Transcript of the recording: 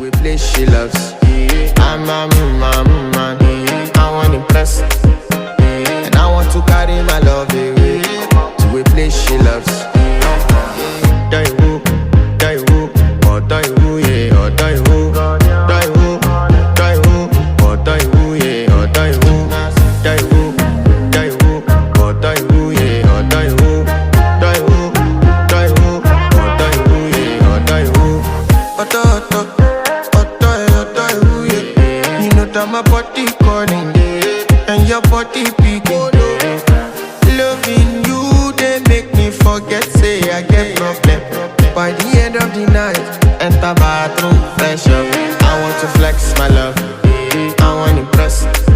to a place she loves. I'm a man, I want impress, and I want to carry my love away to a place she loves. Die woo, oh die woo, yeah, oh die woo, oh die woo, yeah, oh die woo, oh die woo, yeah, oh die woo, oh die woo, yeah, oh die woo. Oh, yeah. You know that my body calling, and your body picking. Loving you, they make me forget, say I get problem. By the end of the night, enter bathroom, fresh up. I want to flex my love, I want to impress.